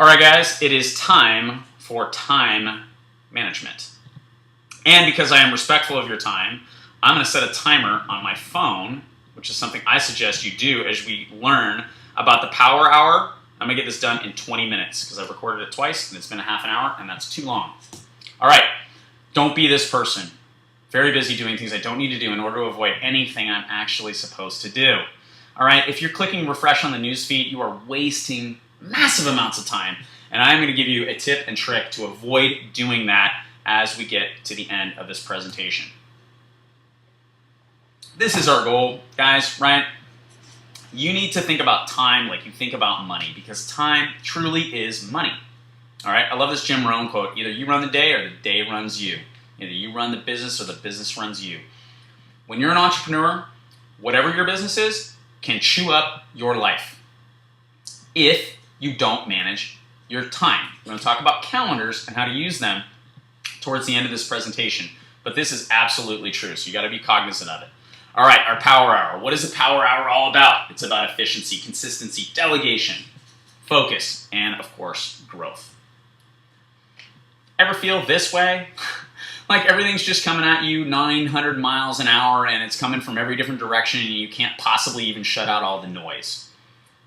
All right, guys, it is time for time management. And because I am respectful of your time, I'm going to set a timer on my phone, which is something I suggest you do as we learn about the Power Hour. I'm going to get this done in 20 minutes because I've recorded it twice and it's been a half an hour and that's too long. All right, don't be this person. Very busy doing things I don't need to do in order to avoid anything I'm actually supposed to do. All right, if you're clicking refresh on the newsfeed, you are wasting massive amounts of time. And I'm going to give you a tip and trick to avoid doing that as we get to the end of this presentation. This is our goal, guys, right? You need to think about time like you think about money because time truly is money. All right, I love this Jim Rohn quote. Either you run the day or the day runs you. Either you run the business or the business runs you. When you're an entrepreneur, whatever your business is can chew up your life if you don't manage your time. We're going to talk about calendars and how to use them towards the end of this presentation, but this is absolutely true, so you got to be cognizant of it. All right, our Power Hour. What is the Power Hour all about? It's about efficiency, consistency, delegation, focus, and of course, growth. Ever feel this way? Like everything's just coming at you 900 miles an hour and it's coming from every different direction and you can't possibly even shut out all the noise.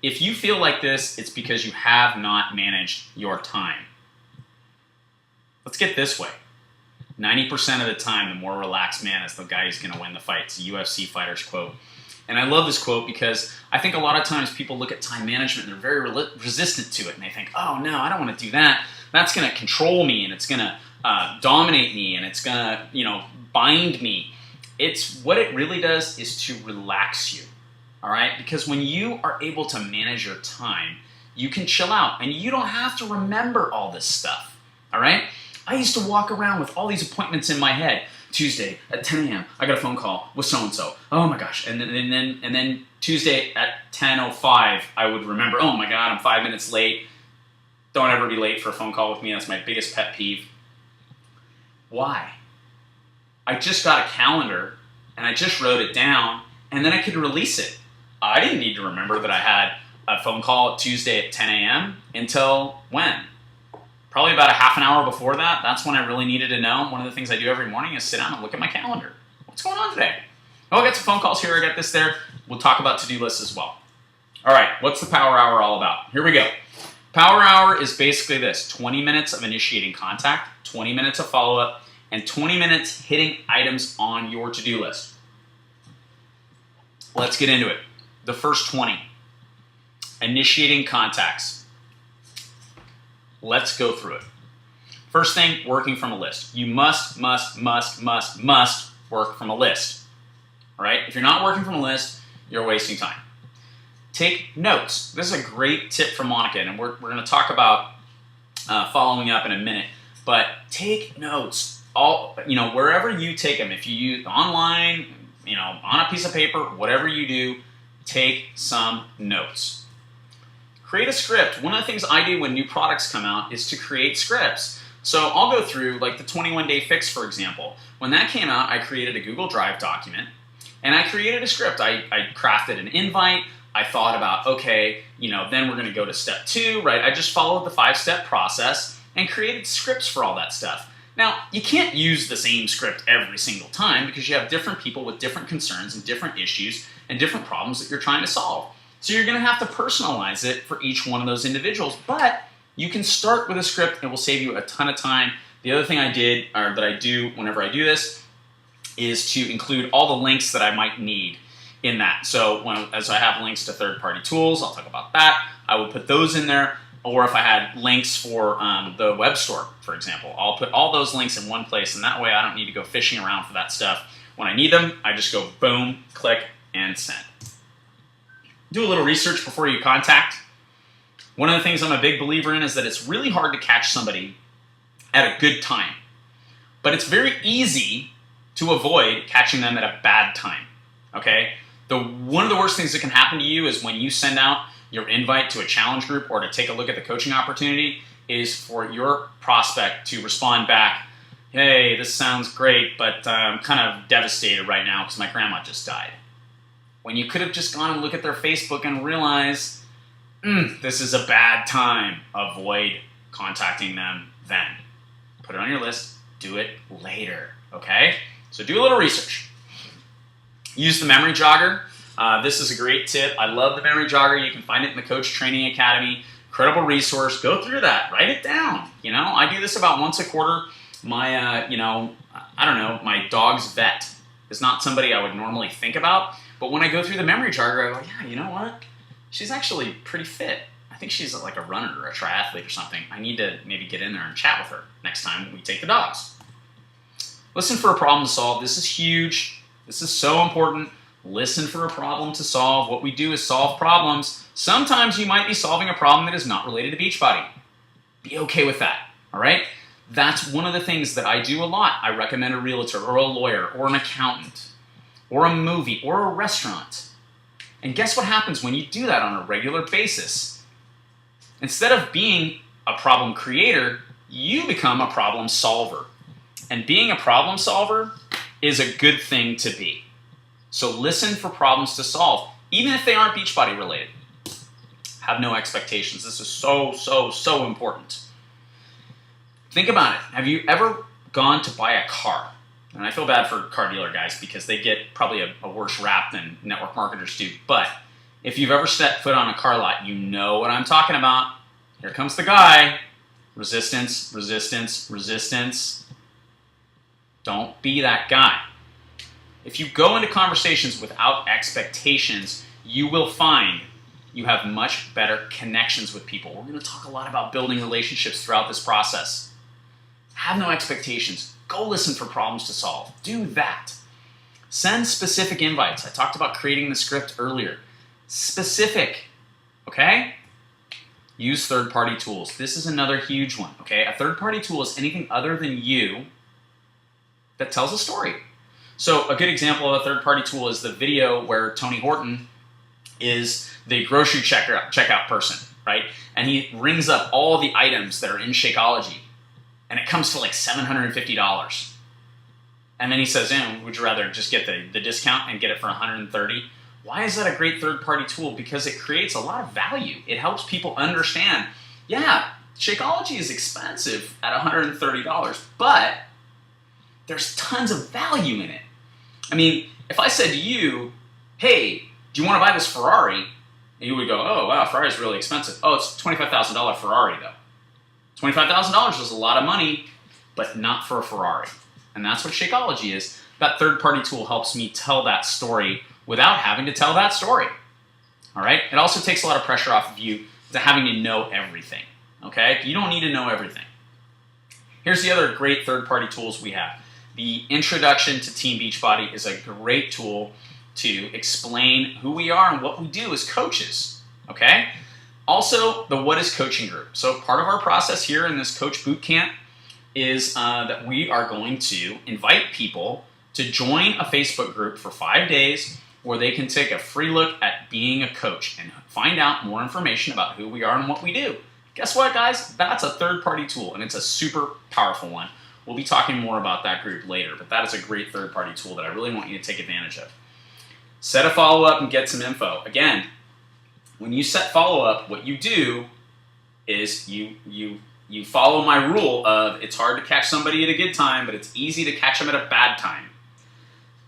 If you feel like this, it's because you have not managed your time. Let's get this way. 90% of the time, the more relaxed man is the guy who's going to win the fight. It's a UFC fighter's quote. And I love this quote because I think a lot of times people look at time management and they're very resistant to it. And they think, oh, no, I don't want to do that. That's going to control me and it's going to dominate me and it's going to, bind me. It's what it really does is to relax you. All right? Because when you are able to manage your time, you can chill out and you don't have to remember all this stuff. All right? I used to walk around with all these appointments in my head. Tuesday at 10 a.m. I got a phone call with so-and-so. Oh my gosh. And then Tuesday at 10:05, I would remember, oh my God, I'm 5 minutes late. Don't ever be late for a phone call with me. That's my biggest pet peeve. Why? I just got a calendar and I just wrote it down and then I could release it. I didn't need to remember that I had a phone call Tuesday at 10 a.m. until when? Probably about a half an hour before that. That's when I really needed to know. One of the things I do every morning is sit down and look at my calendar. What's going on today? Oh, I got some phone calls here. I got this there. We'll talk about to-do lists as well. All right, what's the Power Hour all about? Here we go. Power Hour is basically this: 20 minutes of initiating contact, 20 minutes of follow-up, and 20 minutes hitting items on your to-do list. Let's get into it. The first 20, initiating contacts. Let's go through it. First thing, working from a list. You must work from a list. All right? If you're not working from a list, you're wasting time. Take notes. This is a great tip from Monica, and we're going to talk about following up in a minute. But take notes. Wherever you take them. If you use online, on a piece of paper, whatever you do, take some notes. Create a script. One of the things I do when new products come out is to create scripts. So I'll go through like the 21-day fix, for example. When that came out, I created a Google Drive document and I created a script. I crafted an invite. I thought about, okay, then we're going to go to step 2, right? I just followed the 5-step process and created scripts for all that stuff. Now, you can't use the same script every single time because you have different people with different concerns and different issues and different problems that you're trying to solve. So you're going to have to personalize it for each one of those individuals, but you can start with a script. It will save you a ton of time. The other thing I do whenever I do this is to include all the links that I might need in that. So as I have links to third-party tools, I'll talk about that. I will put those in there. Or if I had links for the web store, for example, I'll put all those links in one place, and that way I don't need to go fishing around for that stuff. When I need them, I just go boom, click, and send. Do a little research before you contact. One of the things I'm a big believer in is that it's really hard to catch somebody at a good time. But it's very easy to avoid catching them at a bad time. Okay? One of the worst things that can happen to you is when you send out your invite to a challenge group or to take a look at the coaching opportunity is for your prospect to respond back, hey, this sounds great, but I'm kind of devastated right now because my grandma just died. When you could have just gone and looked at their Facebook and realized This is a bad time. Avoid contacting them then. Put it on your list. Do it later. Okay? So do a little research. Use the memory jogger. This is a great tip. I love the memory jogger. You can find it in the Coach Training Academy. Incredible resource. Go through that. Write it down. You know, I do this about once a quarter. My, my dog's vet is not somebody I would normally think about. But when I go through the memory jogger, I go, yeah, you know what? She's actually pretty fit. I think she's like a runner or a triathlete or something. I need to maybe get in there and chat with her next time we take the dogs. Listen for a problem to solve. This is huge. This is so important. Listen for a problem to solve. What we do is solve problems. Sometimes you might be solving a problem that is not related to Beachbody. Be okay with that, all right? That's one of the things that I do a lot. I recommend a realtor or a lawyer or an accountant or a movie or a restaurant. And guess what happens when you do that on a regular basis? Instead of being a problem creator, you become a problem solver. And being a problem solver is a good thing to be. So listen for problems to solve, even if they aren't Beachbody related. Have no expectations. This is so important. Think about it. Have you ever gone to buy a car? And I feel bad for car dealer guys because they get probably a worse rap than network marketers do. But if you've ever set foot on a car lot, you know what I'm talking about. Here comes the guy. Resistance, resistance, resistance. Don't be that guy. If you go into conversations without expectations, you will find you have much better connections with people. We're going to talk a lot about building relationships throughout this process. Have no expectations. Go listen for problems to solve. Do that. Send specific invites. I talked about creating the script earlier. Specific, okay? Use third-party tools. This is another huge one, okay? A third-party tool is anything other than you that tells a story. So a good example of a third-party tool is the video where Tony Horton is the grocery checkout person, right? And he rings up all the items that are in Shakeology, and it comes to like $750. And then he says, would you rather just get the discount and get it for $130? Why is that a great third-party tool? Because it creates a lot of value. It helps people understand, yeah, Shakeology is expensive at $130, but there's tons of value in it. I mean, if I said to you, hey, do you want to buy this Ferrari? And you would go, oh, wow, Ferrari's really expensive. Oh, it's a $25,000 Ferrari, though. $25,000 is a lot of money, but not for a Ferrari. And that's what Shakeology is. That third-party tool helps me tell that story without having to tell that story. All right? It also takes a lot of pressure off of you to having to know everything. Okay? You don't need to know everything. Here's the other great third-party tools we have. The Introduction to Team Beachbody is a great tool to explain who we are and what we do as coaches. Okay? Also, the What is Coaching group. So part of our process here in this Coach Bootcamp is that we are going to invite people to join a Facebook group for 5 days where they can take a free look at being a coach and find out more information about who we are and what we do. Guess what, guys? That's a third-party tool, and it's a super powerful one. We'll be talking more about that group later, but that is a great third-party tool that I really want you to take advantage of. Set a follow-up and get some info. Again, when you set follow-up, what you do is you follow my rule of it's hard to catch somebody at a good time, but it's easy to catch them at a bad time.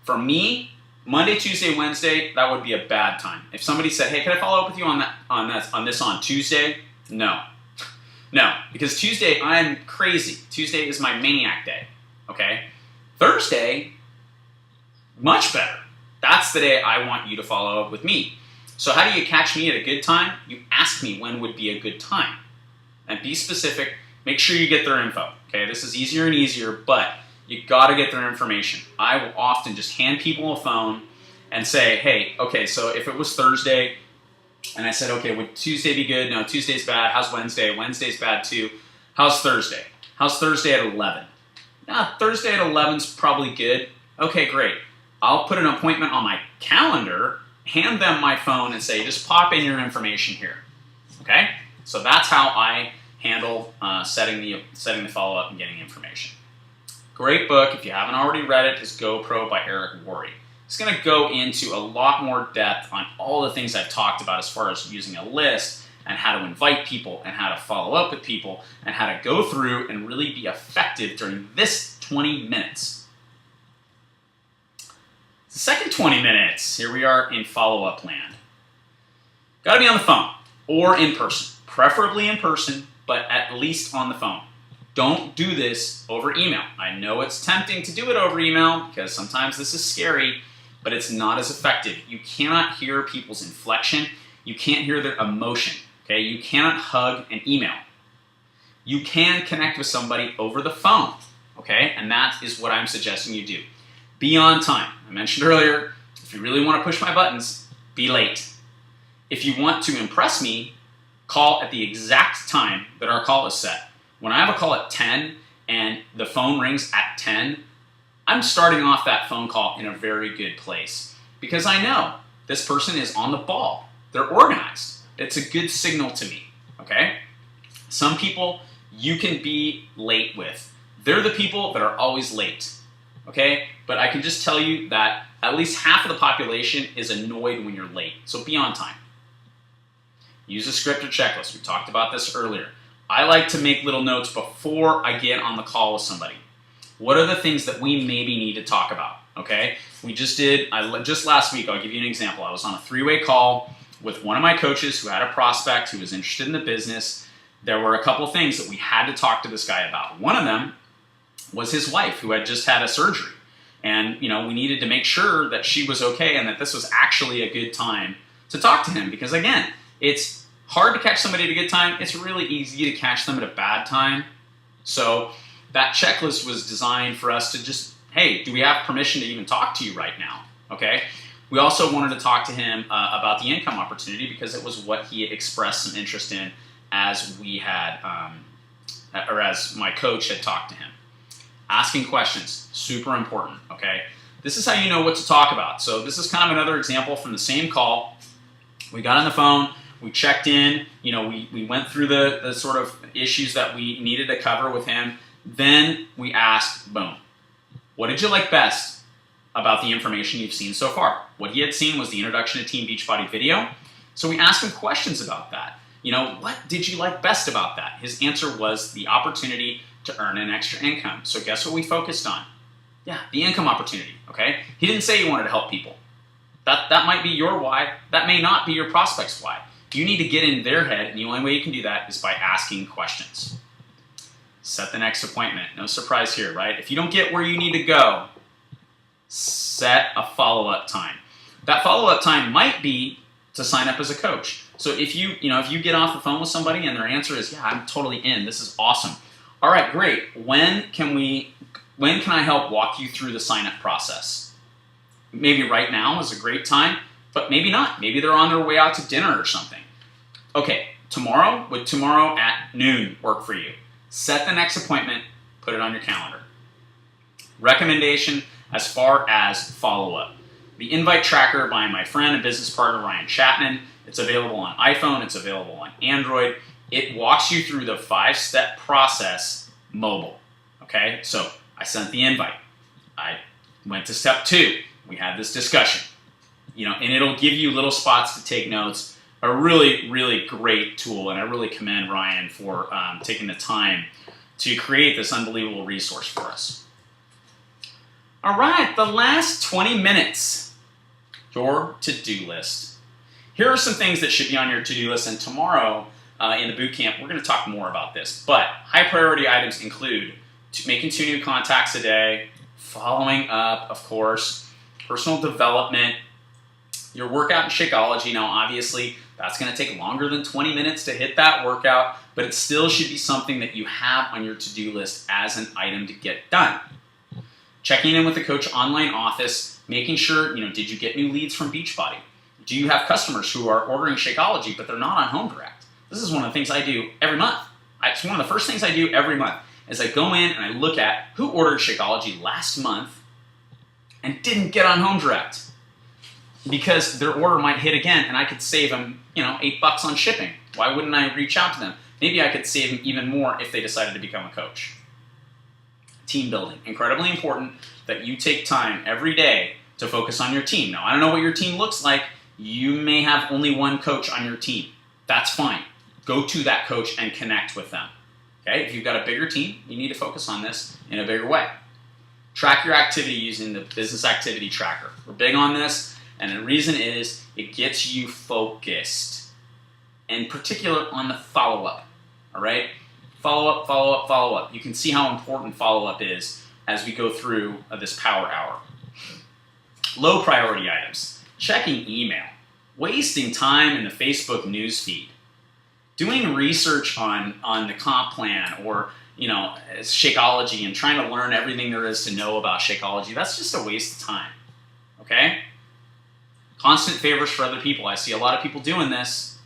For me, Monday, Tuesday, Wednesday, that would be a bad time. If somebody said, hey, can I follow up with you on this on Tuesday? No. No, because Tuesday, I'm crazy. Tuesday is my maniac day, okay? Thursday, much better. That's the day I want you to follow up with me. So how do you catch me at a good time? You ask me when would be a good time. And be specific. Make sure you get their info, okay? This is easier and easier, but you gotta get their information. I will often just hand people a phone and say, hey, okay, so if it was Thursday, and I said, okay, would Tuesday be good? No, Tuesday's bad. How's Wednesday? Wednesday's bad too. How's Thursday? How's Thursday at 11? Thursday at 11's probably good. Okay, great. I'll put an appointment on my calendar, hand them my phone, and say, just pop in your information here. Okay? So that's how I handle setting the follow-up and getting information. Great book. If you haven't already read it, is GoPro by Eric Worre. It's going to go into a lot more depth on all the things I've talked about as far as using a list and how to invite people and how to follow up with people and how to go through and really be effective during this 20 minutes. The second 20 minutes, here we are in follow-up land. Got to be on the phone or in person, preferably in person, but at least on the phone. Don't do this over email. I know it's tempting to do it over email because sometimes this is scary, but it's not as effective. You cannot hear people's inflection. You can't hear their emotion, okay? You cannot hug an email. You can connect with somebody over the phone, okay? And that is what I'm suggesting you do. Be on time. I mentioned earlier, if you really want to push my buttons, be late. If you want to impress me, call at the exact time that our call is set. When I have a call at 10 and the phone rings at 10, I'm starting off that phone call in a very good place because I know this person is on the ball. They're organized. It's a good signal to me, okay? Some people you can be late with. They're the people that are always late, okay? But I can just tell you that at least half of the population is annoyed when you're late, so be on time. Use a script or checklist. We talked about this earlier. I like to make little notes before I get on the call with somebody. What are the things that we maybe need to talk about, okay? Just last week, I'll give you an example. I was on a 3-way call with one of my coaches who had a prospect who was interested in the business. There were a couple of things that we had to talk to this guy about. One of them was his wife who had just had a surgery. And, we needed to make sure that she was okay and that this was actually a good time to talk to him. Because again, it's hard to catch somebody at a good time. It's really easy to catch them at a bad time. So that checklist was designed for us to just, hey, do we have permission to even talk to you right now? Okay. We also wanted to talk to him about the income opportunity because it was what he expressed some interest in as we had, or as my coach had talked to him. Asking questions, super important, okay? This is how you know what to talk about. So this is kind of another example from the same call. We got on the phone, we checked in, we went through the sort of issues that we needed to cover with him. Then we asked, boom, what did you like best about the information you've seen so far? What he had seen was the introduction to Team Beachbody video. So we asked him questions about that. What did you like best about that? His answer was the opportunity to earn an extra income. So guess what we focused on? Yeah, the income opportunity, okay? He didn't say he wanted to help people. That might be your why. That may not be your prospect's why. You need to get in their head, and the only way you can do that is by asking questions. Set the next appointment. No surprise here, right? If you don't get where you need to go, set a follow-up time. That follow-up time might be to sign up as a coach. So if you get off the phone with somebody and their answer is, yeah, I'm totally in, this is awesome. All right, great. When can I help walk you through the sign-up process? Maybe right now is a great time, but maybe not. Maybe they're on their way out to dinner or something. Okay, would tomorrow at noon work for you? Set the next appointment, put it on your calendar. Recommendation as far as follow-up. The invite tracker by my friend and business partner, Ryan Chapman. It's available on iPhone, it's available on Android. It walks you through the 5-step process mobile, okay? So I sent the invite. I went to step 2. We had this discussion, and it'll give you little spots to take notes. A really, really great tool, and I really commend Ryan for taking the time to create this unbelievable resource for us. All right, the last 20 minutes, your to-do list. Here are some things that should be on your to-do list, and tomorrow in the boot camp, we're going to talk more about this. But high priority items include making 2 new contacts a day, following up, of course, personal development, your workout in Shakeology. Now, obviously, that's going to take longer than 20 minutes to hit that workout, but it still should be something that you have on your to-do list as an item to get done. Checking in with the Coach Online office, making sure, did you get new leads from Beachbody? Do you have customers who are ordering Shakeology, but they're not on Home Direct? This is one of the things I do every month. It's one of the first things I do every month is I go in and I look at who ordered Shakeology last month and didn't get on Home Direct because their order might hit again and I could save them, $8 on shipping. Why wouldn't I reach out to them? Maybe I could save them even more if they decided to become a coach. Team building. Incredibly important that you take time every day to focus on your team. Now, I don't know what your team looks like. You may have only one coach on your team. That's fine. go to that coach and connect with them. Okay, if you've got a bigger team, you need to focus on this in a bigger way. Track your activity using the business activity tracker. We're big on this, and the reason is it gets you focused, in particular on the follow-up. All right, follow-up, follow-up, follow-up. You can see how important follow-up is as we go through this power hour. Low priority items: checking email, wasting time in the Facebook news feed, doing research on the comp plan or Shakeology and trying to learn everything there is to know about Shakeology. That's just a waste of time. Okay? Constant favors for other people. I see a lot of people doing this.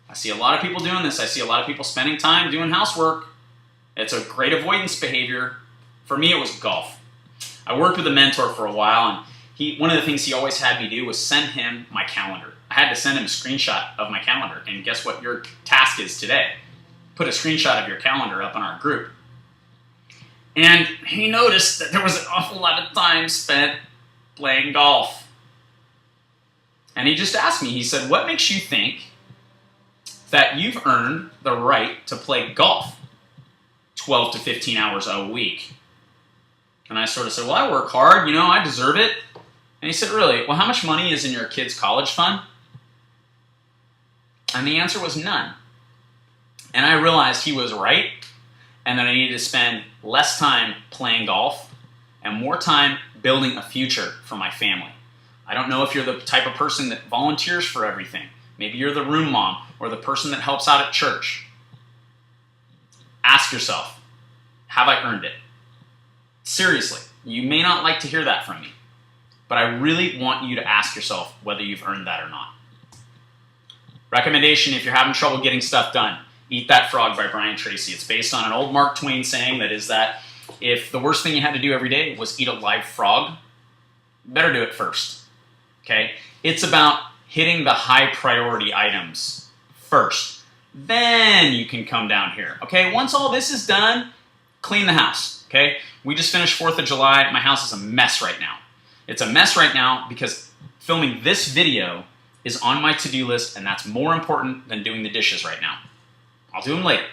I see a lot of people spending time doing housework. It's a great avoidance behavior. For me, it was golf. I worked with a mentor for a while, and one of the things he always had me do was send him my calendar. I had to send him a screenshot of my calendar, and guess what your task is today? Put a screenshot of your calendar up on our group. And he noticed that there was an awful lot of time spent playing golf. And he just asked me, he said, what makes you think that you've earned the right to play golf 12 to 15 hours a week? And I sort of said, well, I work hard, I deserve it. And he said, really? Well, how much money is in your kid's college fund? And the answer was none. And I realized he was right, and that I needed to spend less time playing golf and more time building a future for my family. I don't know if you're the type of person that volunteers for everything. Maybe you're the room mom or the person that helps out at church. Ask yourself, have I earned it? Seriously, you may not like to hear that from me, but I really want you to ask yourself whether you've earned that or not. Recommendation: if you're having trouble getting stuff done, Eat That Frog by Brian Tracy. It's based on an old Mark Twain saying that is that if the worst thing you had to do every day was eat a live frog, you better do it first. Okay? It's about hitting the high priority items first. Then you can come down here. Okay? Once all this is done, clean the house. Okay? We just finished 4th of July. My house is a mess right now. It's a mess right now because filming this video is on my to-do list, and that's more important than doing the dishes right now. I'll do them later.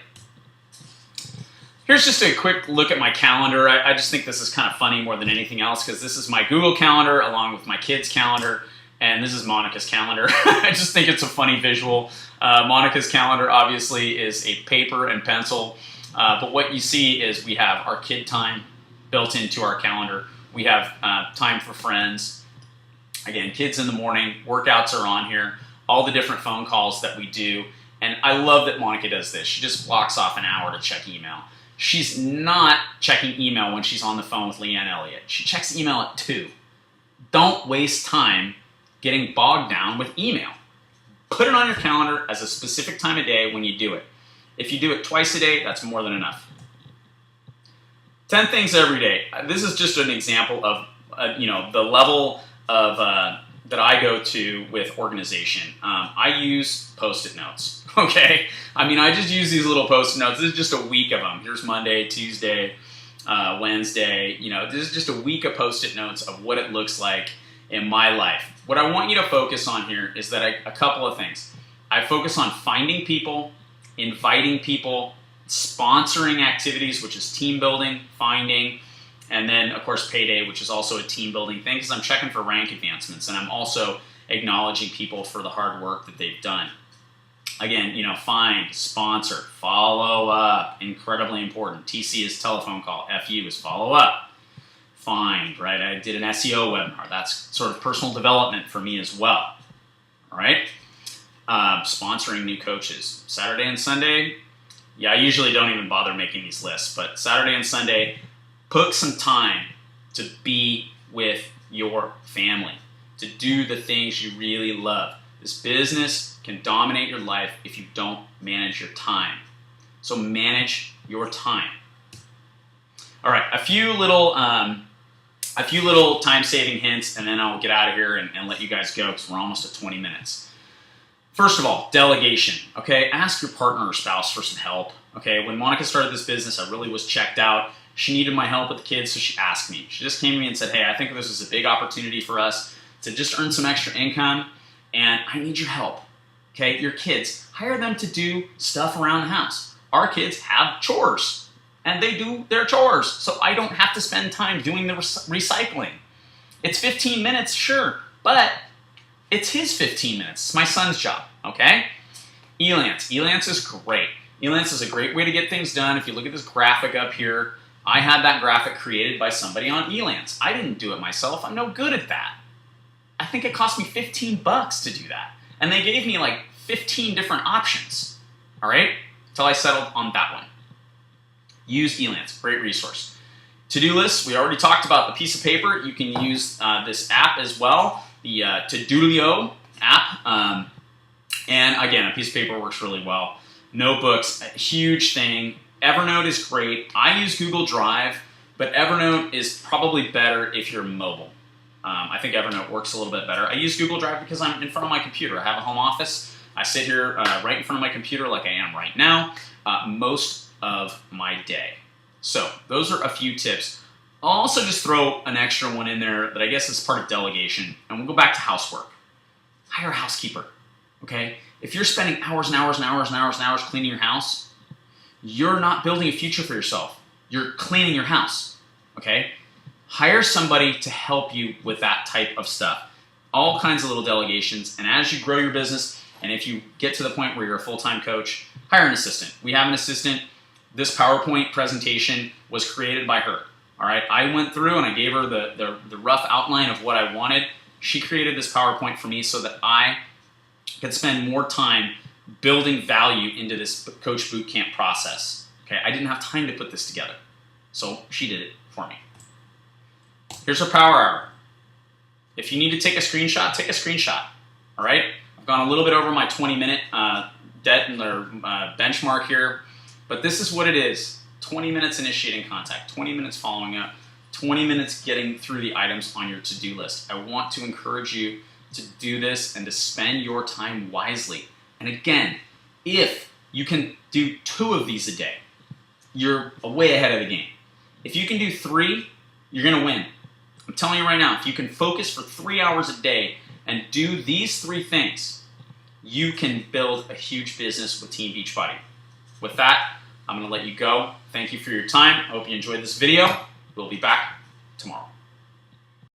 Here's just a quick look at my calendar. I just think this is kind of funny more than anything else because this is my Google Calendar along with my kids' calendar, and this is Monica's calendar. I just think it's a funny visual. Monica's calendar obviously is a paper and pencil, but what you see is we have our kid time built into our calendar. We have time for friends. Again, kids in the morning, workouts are on here, all the different phone calls that we do. And I love that Monica does this. She just blocks off an hour to check email. She's not checking email when she's on the phone with Leanne Elliott. She checks email at 2. Don't waste time getting bogged down with email. Put it on your calendar as a specific time of day when you do it. If you do it twice a day, that's more than enough. 10 things every day. This is just an example of the level of that I go to with organization. I use Post-it notes, okay? I just use these little Post-it notes. This is just a week of them. Here's Monday, Tuesday, Wednesday. This is just a week of Post-it notes of what it looks like in my life. What I want you to focus on here is that a couple of things. I focus on finding people, inviting people, sponsoring activities, which is team building, finding, and then, of course, payday, which is also a team-building thing because I'm checking for rank advancements, and I'm also acknowledging people for the hard work that they've done. Again, find, sponsor, follow up, incredibly important. TC is telephone call. FU is follow up. Find, right? I did an SEO webinar. That's sort of personal development for me as well. All right? Sponsoring new coaches. Saturday and Sunday, I usually don't even bother making these lists, but Saturday and Sunday, put some time to be with your family, to do the things you really love. This business can dominate your life if you don't manage your time. So manage your time. All right, a few little time-saving hints, and then I'll get out of here and let you guys go because we're almost at 20 minutes. First of all, delegation. Okay, ask your partner or spouse for some help. Okay, when Monica started this business, I really was checked out. She needed my help with the kids, so she asked me. She just came to me and said, hey, I think this is a big opportunity for us to just earn some extra income, and I need your help. Okay, your kids, hire them to do stuff around the house. Our kids have chores, and they do their chores, so I don't have to spend time doing the recycling. It's 15 minutes, sure, but it's his 15 minutes. It's my son's job, okay? Elance. Elance is great. Elance is a great way to get things done. If you look at this graphic up here, I had that graphic created by somebody on Elance. I didn't do it myself. I'm no good at that. I think it cost me 15 bucks to do that. And they gave me like 15 different options, all right? Until I settled on that one. Use Elance, great resource. To-do lists, we already talked about the piece of paper. You can use this app as well, the Todoolio app. And again, a piece of paper works really well. Notebooks, a huge thing. Evernote is great. I use Google Drive, but Evernote is probably better if you're mobile. I think Evernote works a little bit better. I use Google Drive because I'm in front of my computer. I have a home office. I sit here right in front of my computer like I am right now most of my day. So those are a few tips. I'll also just throw an extra one in there that I guess is part of delegation, and we'll go back to housework. Hire a housekeeper, okay? If you're spending hours and hours and hours and hours and hours cleaning your house, you're not building a future for yourself. You're cleaning your house, okay? Hire somebody to help you with that type of stuff. All kinds of little delegations, and as you grow your business, and if you get to the point where you're a full-time coach, hire an assistant. We have an assistant. This PowerPoint presentation was created by her, all right? I went through and I gave her the rough outline of what I wanted. She created this PowerPoint for me so that I could spend more time building value into this Coach Bootcamp process. Okay, I didn't have time to put this together, so she did it for me. Here's our power hour. If you need to take a screenshot, take a screenshot. All right, I've gone a little bit over my 20-minute benchmark here, but this is what it is: 20 minutes initiating contact, 20 minutes following up, 20 minutes getting through the items on your to-do list. I want to encourage you to do this and to spend your time wisely. And again, if you can do 2 of these a day, you're way ahead of the game. If you can do 3, you're going to win. I'm telling you right now, if you can focus for 3 hours a day and do these 3 things, you can build a huge business with Team Beachbody. With that, I'm going to let you go. Thank you for your time. I hope you enjoyed this video. We'll be back tomorrow.